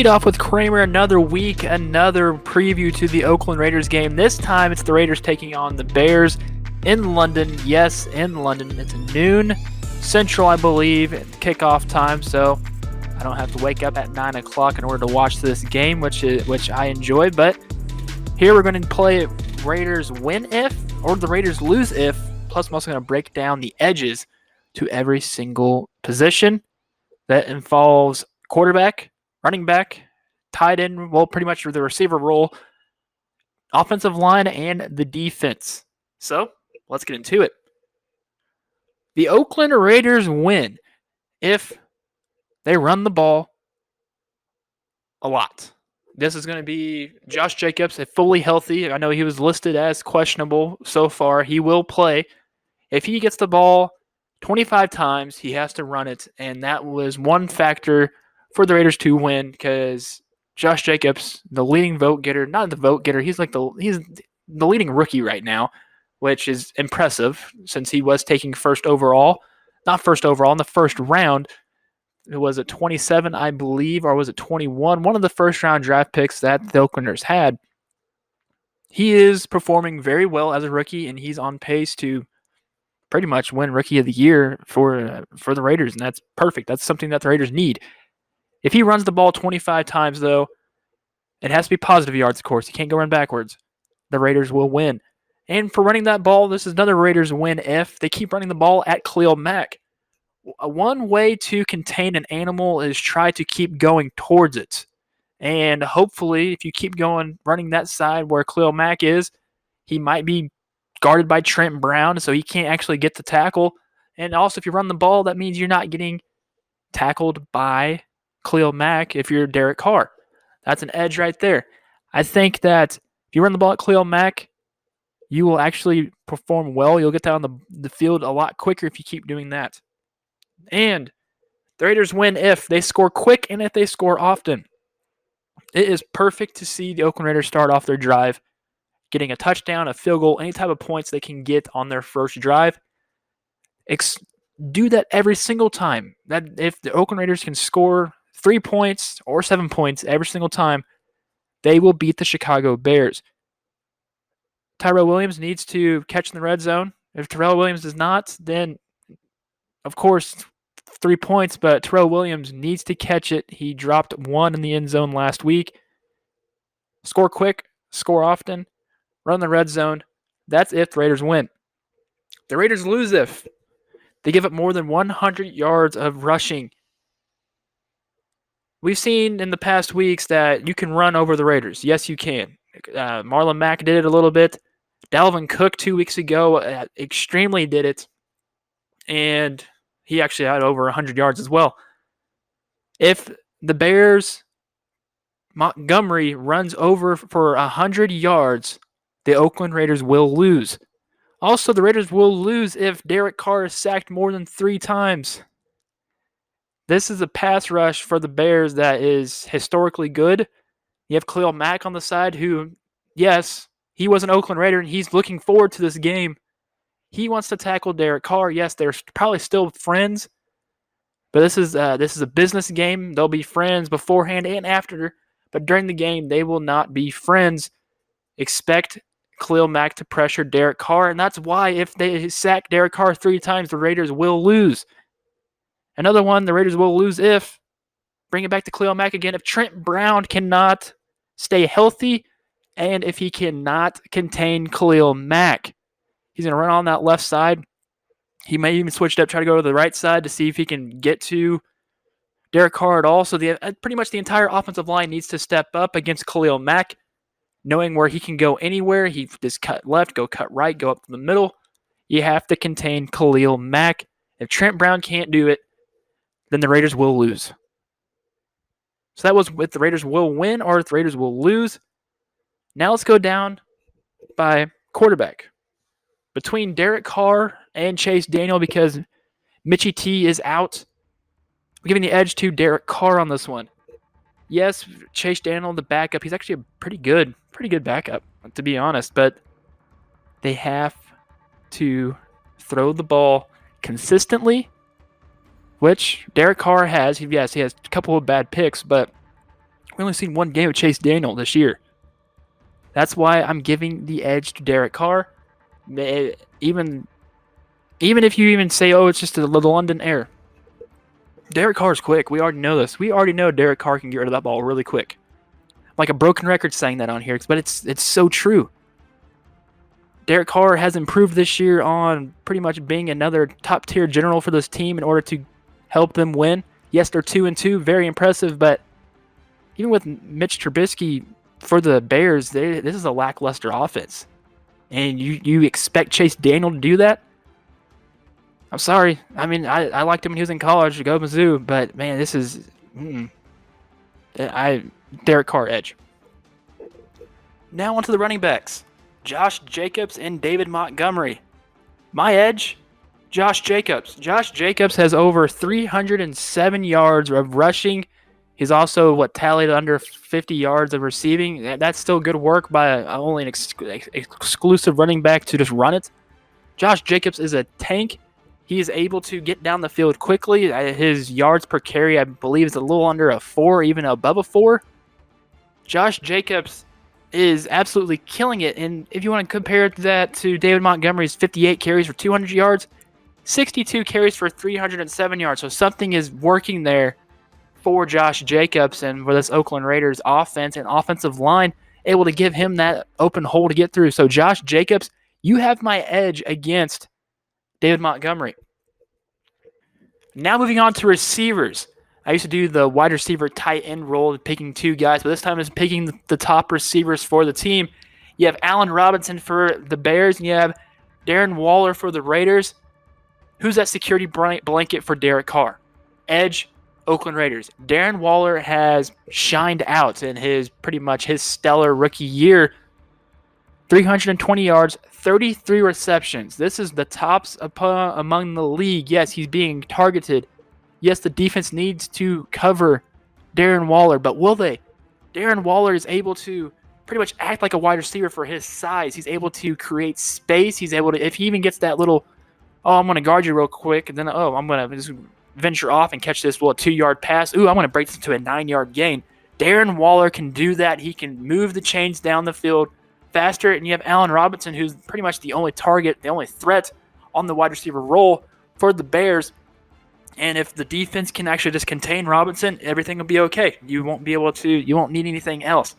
teed off with Kramer another week, another preview to the Oakland Raiders game. This time it's the Raiders taking on the Bears in London. Yes, in London. It's noon Central, I believe, kickoff time, so I don't have to wake up at 9 o'clock in order to watch this game, which I enjoy. But here we're going to play Raiders win if, or the Raiders lose if, plus I'm also going to break down the edges to every single position that involves quarterback, running back, tight end, well, pretty much the receiver role, offensive line, and the defense. So let's get into it. The Oakland Raiders win if they run the ball a lot. This is going to be Josh Jacobs, fully healthy. I know he was listed as questionable so far. He will play. If he gets the ball 25 times, he has to run it, and that was one factor for the Raiders to win because Josh Jacobs, the leading vote getter, not the vote getter, he's the leading rookie right now, which is impressive since he was taking first overall. Not first overall, in the first round. It was at 27, I believe, or was it 21? One of the first-round draft picks that the Oaklanders had. He is performing very well as a rookie, and he's on pace to pretty much win Rookie of the Year for the Raiders, and that's perfect. That's something that the Raiders need. If he runs the ball 25 times, though, it has to be positive yards, of course. He can't go run backwards. The Raiders will win. And for running that ball, this is another Raiders win if they keep running the ball at Khalil Mack. One way to contain an animal is try to keep going towards it. And hopefully, if you keep going, running that side where Khalil Mack is, he might be guarded by Trent Brown, so he can't actually get the tackle. And also, if you run the ball, that means you're not getting tackled by Khalil Mack if you're Derek Carr. That's an edge right there. I think that if you run the ball at Khalil Mack, you will actually perform well. You'll get down the field a lot quicker if you keep doing that. And the Raiders win if they score quick and if they score often. It is perfect to see the Oakland Raiders start off their drive getting a touchdown, a field goal, any type of points they can get on their first drive. Do that every single time. That if the Oakland Raiders can score 3 points or 7 points every single time, they will beat the Chicago Bears. Tyrell Williams needs to catch in the red zone. If Tyrell Williams does not, then, of course, 3 points, but Tyrell Williams needs to catch it. He dropped one in the end zone last week. Score quick, score often, run the red zone. That's if the Raiders win. The Raiders lose if they give up more than 100 yards of rushing. We've seen in the past weeks that you can run over the Raiders. Yes, you can. Marlon Mack did it a little bit. Dalvin Cook 2 weeks ago extremely did it. And he actually had over 100 yards as well. If the Bears, Montgomery runs over for 100 yards, the Oakland Raiders will lose. Also, the Raiders will lose if Derek Carr is sacked more than 3 times. This is a pass rush for the Bears that is historically good. You have Khalil Mack on the side who, yes, he was an Oakland Raider and he's looking forward to this game. He wants to tackle Derek Carr. Yes, they're probably still friends, but this is a business game. They'll be friends beforehand and after, but during the game, they will not be friends. Expect Khalil Mack to pressure Derek Carr, and that's why if they sack Derek Carr 3 times, the Raiders will lose. Another one, the Raiders will lose if, bring it back to Khalil Mack again, if Trent Brown cannot stay healthy and if he cannot contain Khalil Mack. He's going to run on that left side. He may even switch it up, try to go to the right side to see if he can get to Derek Carr at all. So pretty much the entire offensive line needs to step up against Khalil Mack, knowing where he can go anywhere. He just cut left, go cut right, go up to the middle. You have to contain Khalil Mack. If Trent Brown can't do it, then the Raiders will lose. So that was if the Raiders will win or if the Raiders will lose. Now let's go down by quarterback. Between Derek Carr and Chase Daniel, because Mitchie T is out, we're giving the edge to Derek Carr on this one. Yes, Chase Daniel, the backup, he's actually a pretty good backup, to be honest, but they have to throw the ball consistently, which Derek Carr has. Yes, he has a couple of bad picks, but We only seen one game of Chase Daniel this year. That's why I'm giving the edge to Derek Carr. Even if you even say, oh, it's just the London air. Derek Carr's quick. We already know this. We already know Derek Carr can get rid of that ball really quick. Like a broken record saying that on here, but it's so true. Derek Carr has improved this year on pretty much being another top-tier general for this team in order to help them win. Yes, they're 2-2, very impressive, but even with Mitch Trubisky for the Bears, this is a lackluster offense. And you expect Chase Daniel to do that? I'm sorry. I mean, I liked him when he was in college, go Mizzou, but man, this is Derek Carr edge. Now onto the running backs. Josh Jacobs and David Montgomery. My edge, Josh Jacobs. Josh Jacobs has over 307 yards of rushing. He's also, tallied under 50 yards of receiving. That's still good work by only an exclusive running back to just run it. Josh Jacobs is a tank. He is able to get down the field quickly. His yards per carry, I believe, is a little under a 4, even above a 4. Josh Jacobs is absolutely killing it. And if you want to compare that to David Montgomery's 58 carries for 200 yards, 62 carries for 307 yards. So something is working there for Josh Jacobs and for this Oakland Raiders offense and offensive line, able to give him that open hole to get through. So Josh Jacobs, you have my edge against David Montgomery. Now moving on to receivers. I used to do the wide receiver tight end role, picking 2 guys, but this time it's picking the top receivers for the team. You have Allen Robinson for the Bears, and you have Darren Waller for the Raiders. Who's that security blanket for Derek Carr? Edge, Oakland Raiders. Darren Waller has shined out in his stellar rookie year. 320 yards, 33 receptions. This is the tops among the league. Yes, he's being targeted. Yes, the defense needs to cover Darren Waller, but will they? Darren Waller is able to pretty much act like a wide receiver for his size. He's able to create space. He's able to, if he even gets that little, I'm going to guard you real quick, and then, I'm going to just venture off and catch this little 2-yard pass. I'm going to break this into a 9-yard gain. Darren Waller can do that. He can move the chains down the field faster, and you have Allen Robinson, who's pretty much the only target, the only threat on the wide receiver role for the Bears. And if the defense can actually just contain Robinson, everything will be okay. You won't need anything else.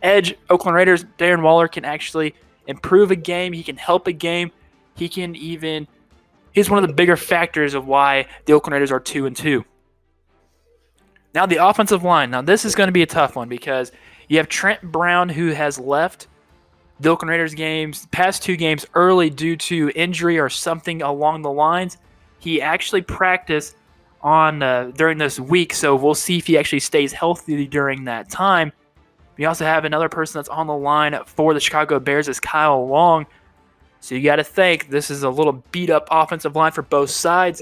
Edge, Oakland Raiders, Darren Waller can actually improve a game. He can help a game. He's one of the bigger factors of why the Oakland Raiders are 2-2. Now the offensive line. Now this is going to be a tough one because you have Trent Brown, who has left the Oakland Raiders past 2 games early due to injury or something along the lines. He actually practiced during this week, so we'll see if he actually stays healthy during that time. We also have another person that's on the line for the Chicago Bears is Kyle Long. So you got to think this is a little beat-up offensive line for both sides.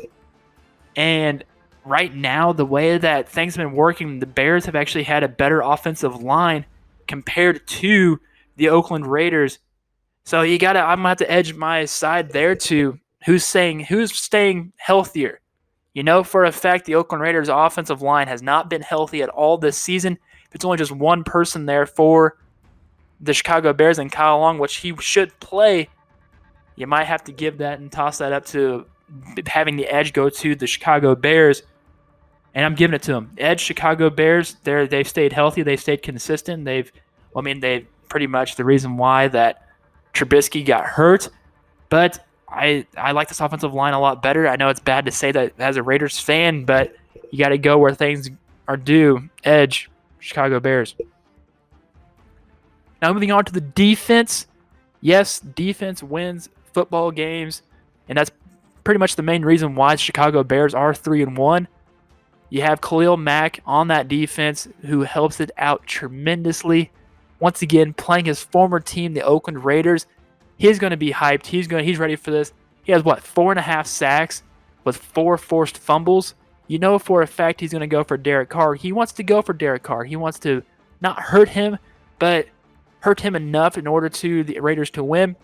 And right now, the way that things have been working, the Bears have actually had a better offensive line compared to the Oakland Raiders. So I'm going to have to edge my side there to who's staying healthier. You know for a fact the Oakland Raiders offensive line has not been healthy at all this season. It's only just one person there for the Chicago Bears and Kyle Long, which he should play. You might have to give that and toss that up to having the edge go to the Chicago Bears. And I'm giving it to them. Edge, Chicago Bears, they've stayed healthy. They've stayed consistent. They've pretty much the reason why that Trubisky got hurt. But I like this offensive line a lot better. I know it's bad to say that as a Raiders fan, but you got to go where things are due. Edge, Chicago Bears. Now moving on to the defense. Yes, defense wins football games, and that's pretty much the main reason why the Chicago Bears are 3-1. You have Khalil Mack on that defense who helps it out tremendously. Once again, playing his former team, the Oakland Raiders. He's going to be hyped. He's ready for this. He has 4.5 sacks with 4 forced fumbles. You know for a fact he's going to go for Derek Carr. He wants to go for Derek Carr. He wants to not hurt him, but hurt him enough in order to the Raiders to win.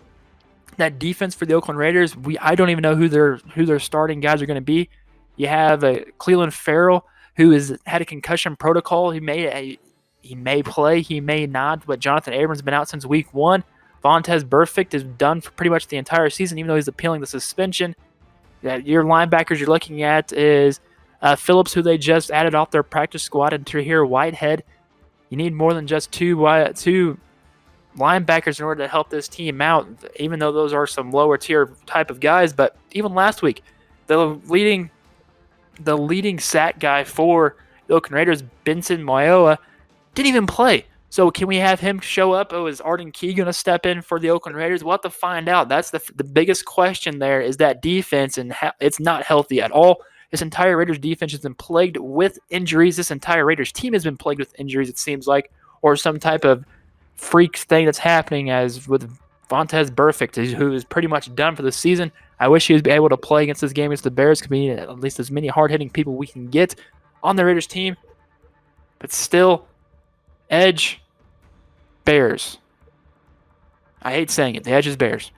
That defense for the Oakland Raiders, I don't even know who their starting guys are going to be. You have Cleveland Farrell, who has had a concussion protocol. He made He may play, he may not, but Jonathan Abrams has been out since week 1. Vontez Burfict is done for pretty much the entire season, even though he's appealing the suspension. Your linebackers you're looking at is Phillips, who they just added off their practice squad, and Tahir Whitehead. You need more than just two linebackers in order to help this team out, even though those are some lower tier type of guys. But even last week, the leading sack guy for the Oakland Raiders, Benson Mayowa, didn't even play. So can we have him show up? Oh, is Arden Key going to step in for the Oakland Raiders? We'll have to find out. That's the biggest question there, is that defense, and it's not healthy at all. This entire Raiders defense has been plagued with injuries. This entire Raiders team has been plagued with injuries, it seems like, or some type of freak thing that's happening, as with Vontez Burfict, who is pretty much done for the season. I wish he was able to play against this game against the Bears. Could be at least as many hard-hitting people we can get on the Raiders team. But still, edge, Bears. I hate saying it. The edge is Bears.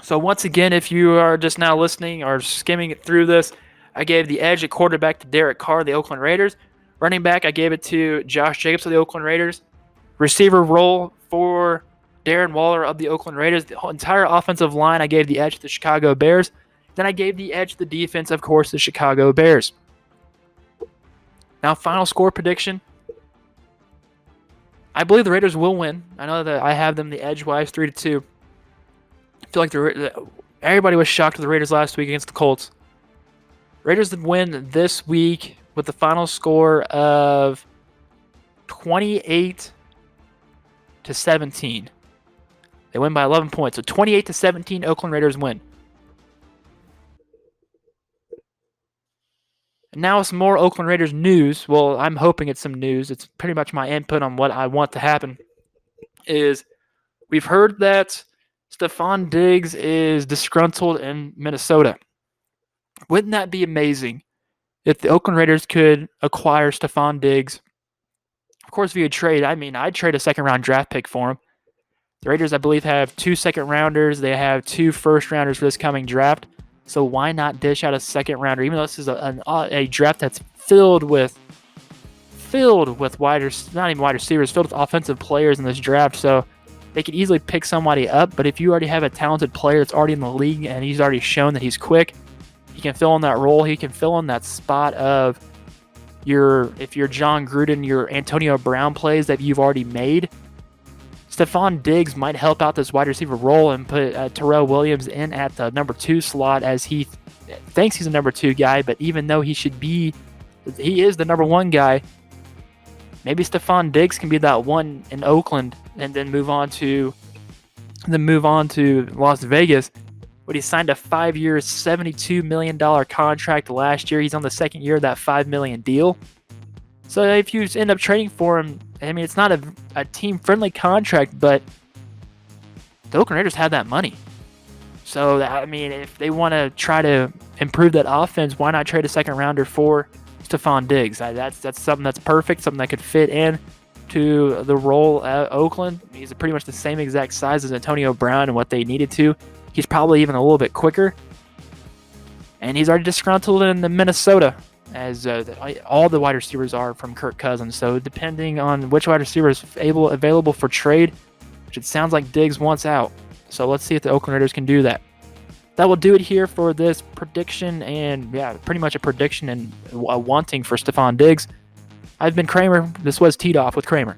So once again, if you are just now listening or skimming it through this, I gave the edge at quarterback to Derek Carr, the Oakland Raiders. Running back, I gave it to Josh Jacobs of the Oakland Raiders. Receiver role for Darren Waller of the Oakland Raiders. The entire offensive line, I gave the edge to the Chicago Bears. Then I gave the edge to the defense, of course, the Chicago Bears. Now, final score prediction. I believe the Raiders will win. I know that I have them the edge-wise 3-2. I feel like everybody was shocked with the Raiders last week against the Colts. Raiders win this week with the final score of 28-17. They win by 11 points. So 28-17, Oakland Raiders win. And now some more Oakland Raiders news. Well, I'm hoping it's some news. It's pretty much my input on what I want to happen. Is we've heard that Stephon Diggs is disgruntled in Minnesota. Wouldn't that be amazing if the Oakland Raiders could acquire Stephon Diggs? Of course, via trade. I mean, I'd trade a second-round draft pick for him. The Raiders, I believe, have 2 second-rounders. They have 2 first-rounders for this coming draft. So why not dish out a second-rounder? Even though this is a draft that's filled with not even wide receivers, filled with offensive players in this draft. So they could easily pick somebody up. But if you already have a talented player that's already in the league and he's already shown that he's quick, he can fill in that role. He can fill in that spot of if you're John Gruden, your Antonio Brown plays that you've already made. Stephon Diggs might help out this wide receiver role and put Terrell Williams in at the number 2 slot, as he thinks he's a number 2 guy, but even though he is the number 1 guy, maybe Stephon Diggs can be that one in Oakland and then move on to Las Vegas. But he signed a 5-year, $72 million contract last year. He's on the second year of that $5 million deal. So if you end up trading for him, I mean, it's not a team-friendly contract, but the Oakland Raiders have that money. So, I mean, if they want to try to improve that offense, why not trade a second-rounder for Stephon Diggs? That's something that's perfect, something that could fit in to the role at Oakland. He's pretty much the same exact size as Antonio Brown and what they needed to. He's probably even a little bit quicker. And he's already disgruntled in the Minnesota, as all the wide receivers are from Kirk Cousins. So depending on which wide receiver is available for trade, which it sounds like Diggs wants out. So let's see if the Oakland Raiders can do that. That will do it here for this prediction, and pretty much a prediction and a wanting for Stephon Diggs. I've been Kramer. This was Teed Off with Kramer.